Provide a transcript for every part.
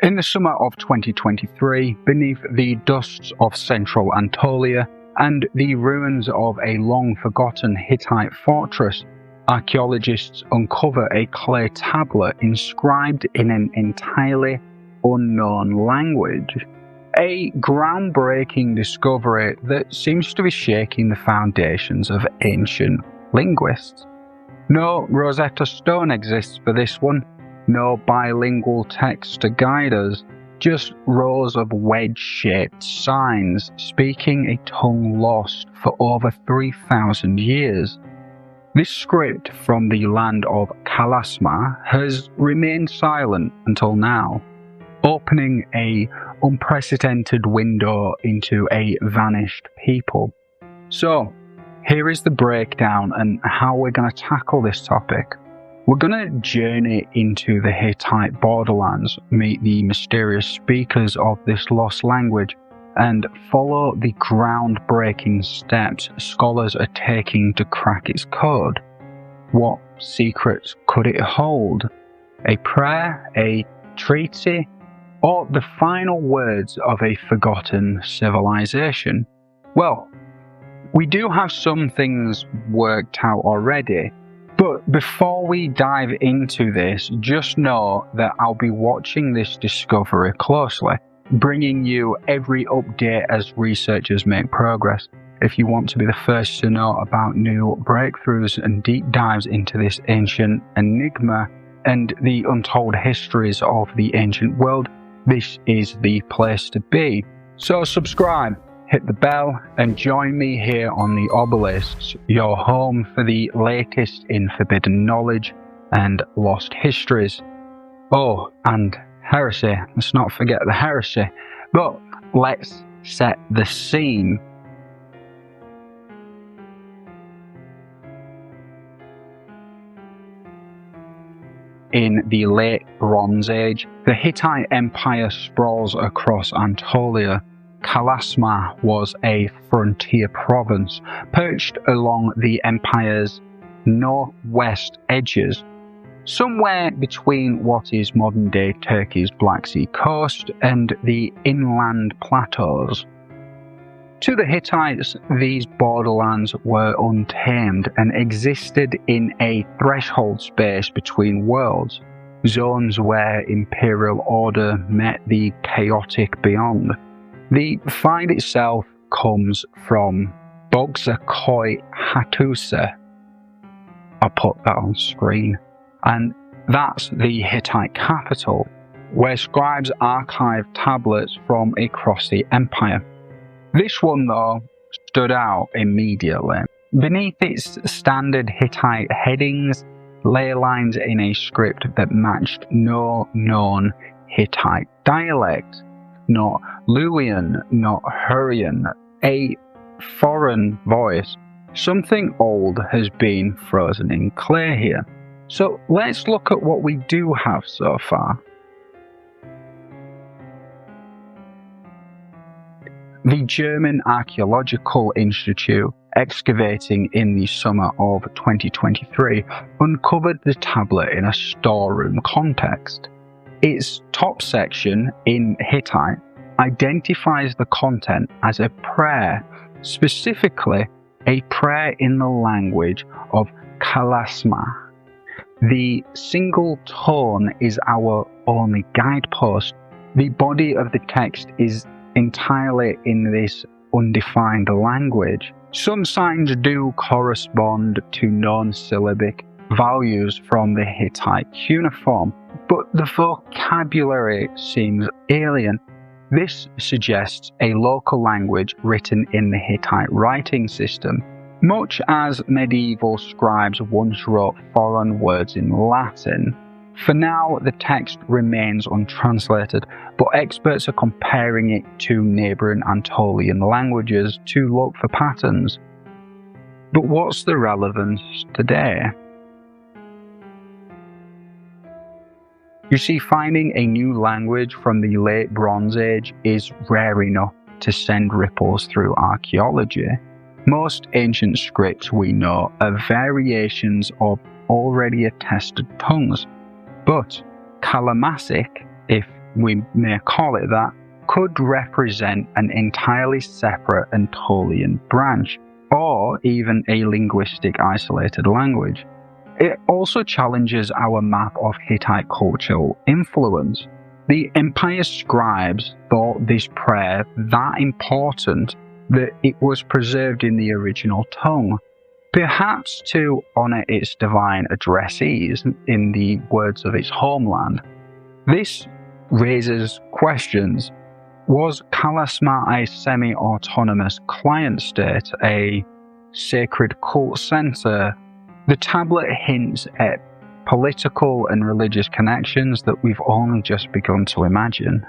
In the summer of 2023, beneath the dusts of central Anatolia and the ruins of a long-forgotten Hittite fortress, archaeologists uncover a clay tablet inscribed in an entirely unknown language. A groundbreaking discovery that seems to be shaking the foundations of ancient linguists. No Rosetta Stone exists for this one, no bilingual text to guide us, just rows of wedge-shaped signs speaking a tongue lost for over 3,000 years. This script from the land of Kalašma has remained silent until now, opening an unprecedented window into a vanished people. So, here is the breakdown and how we're going to tackle this topic. We're going to journey into the Hittite borderlands, meet the mysterious speakers of this lost language, and follow the groundbreaking steps scholars are taking to crack its code. What secrets could it hold? A prayer, a treaty, or the final words of a forgotten civilization? Well, we do have some things worked out already, but before we dive into this, just know that I'll be watching this discovery closely, bringing you every update as researchers make progress. If you want to be the first to know about new breakthroughs and deep dives into this ancient enigma and the untold histories of the ancient world, this is the place to be. So subscribe, hit the bell, and join me here on the Obelisks, your home for the latest in forbidden knowledge and lost histories. Oh, and heresy. Let's not forget the heresy. But let's set the scene. In the Late Bronze Age, the Hittite Empire sprawls across Anatolia. Kalašma was a frontier province perched along the empire's northwest edges, somewhere between what is modern-day Turkey's Black Sea coast and the inland plateaus. To the Hittites, these borderlands were untamed and existed in a threshold space between worlds, zones where imperial order met the chaotic beyond. The find itself comes from Bogzakoi Hattusa. I'll put that on screen. And that's the Hittite capital, where scribes archive tablets from across the empire. This one, though, stood out immediately. Beneath its standard Hittite headings lay lines in a script that matched no known Hittite dialect. Not Luwian, not Hurrian, a foreign voice. Something old has been frozen in clay here. So let's look at what we do have so far. The German Archaeological Institute, excavating in the summer of 2023, uncovered the tablet in a storeroom context. Its top section, in Hittite, identifies the content as a prayer, specifically a prayer in the language of Kalašma. The single tone is our only guidepost. The body of the text is entirely in this undefined language. Some signs do correspond to non-syllabic values from the Hittite cuneiform, but the vocabulary seems alien. This suggests a local language written in the Hittite writing system, much as medieval scribes once wrote foreign words in Latin. For now, the text remains untranslated, but experts are comparing it to neighbouring Anatolian languages to look for patterns. But what's the relevance today? You see, finding a new language from the Late Bronze Age is rare enough to send ripples through archaeology. Most ancient scripts we know are variations of already attested tongues, but Kalamasic, if we may call it that, could represent an entirely separate Anatolian branch, or even a linguistic isolated language. It also challenges our map of Hittite cultural influence. The Empire scribes thought this prayer that important that it was preserved in the original tongue, perhaps to honour its divine addressees in the words of its homeland. This raises questions. Was Kalašma a semi-autonomous client state, a sacred cult centre? The tablet hints at political and religious connections that we've only just begun to imagine.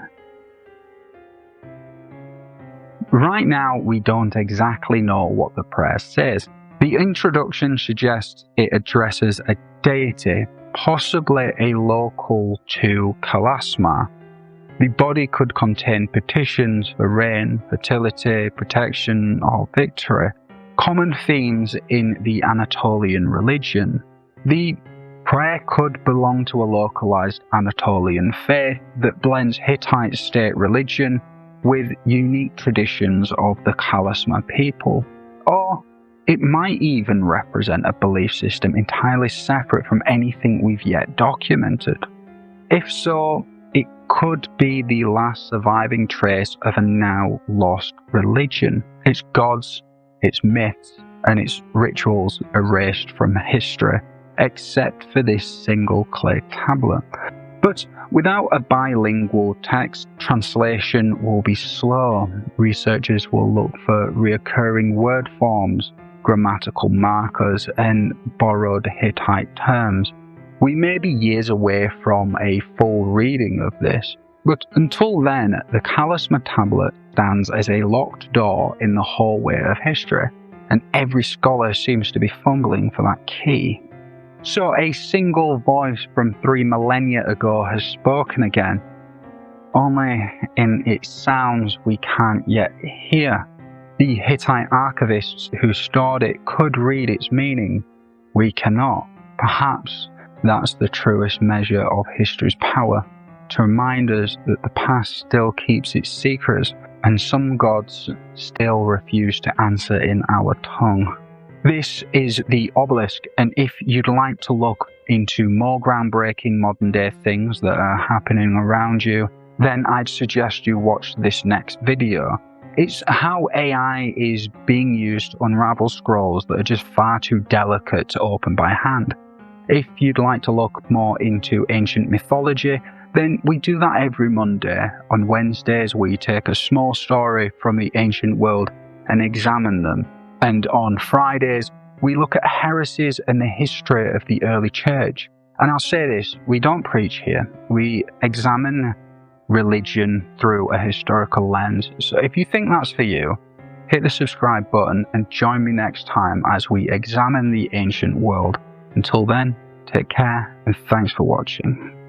Right now, we don't exactly know what the prayer says. The introduction suggests it addresses a deity, possibly a local to Kalašma. The body could contain petitions for rain, fertility, protection, or victory, common themes in the Anatolian religion. The prayer could belong to a localized Anatolian faith that blends Hittite state religion with unique traditions of the Kalašma people. Or it might even represent a belief system entirely separate from anything we've yet documented. If so, it could be the last surviving trace of a now lost religion, its gods, its myths, and its rituals erased from history, except for this single clay tablet. But without a bilingual text, translation will be slow. Researchers will look for recurring word forms, grammatical markers, and borrowed Hittite terms. We may be years away from a full reading of this, but until then, the Kalašma tablet stands as a locked door in the hallway of history, and every scholar seems to be fumbling for that key. So a single voice from 3 millennia ago has spoken again, only in its sounds we can't yet hear. The Hittite archivists who stored it could read its meaning. We cannot. Perhaps that's the truest measure of history's power, to remind us that the past still keeps its secrets and some gods still refuse to answer in our tongue. This is the obelisk, and if you'd like to look into more groundbreaking modern day things that are happening around you, then I'd suggest you watch this next video. It's how AI is being used to unravel scrolls that are just far too delicate to open by hand. If you'd like to look more into ancient mythology, then we do that every Monday. On Wednesdays, we take a small story from the ancient world and examine them. And on Fridays, we look at heresies and the history of the early church. And I'll say this, we don't preach here. We examine religion through a historical lens. So if you think that's for you, hit the subscribe button and join me next time as we examine the ancient world. Until then, take care and thanks for watching.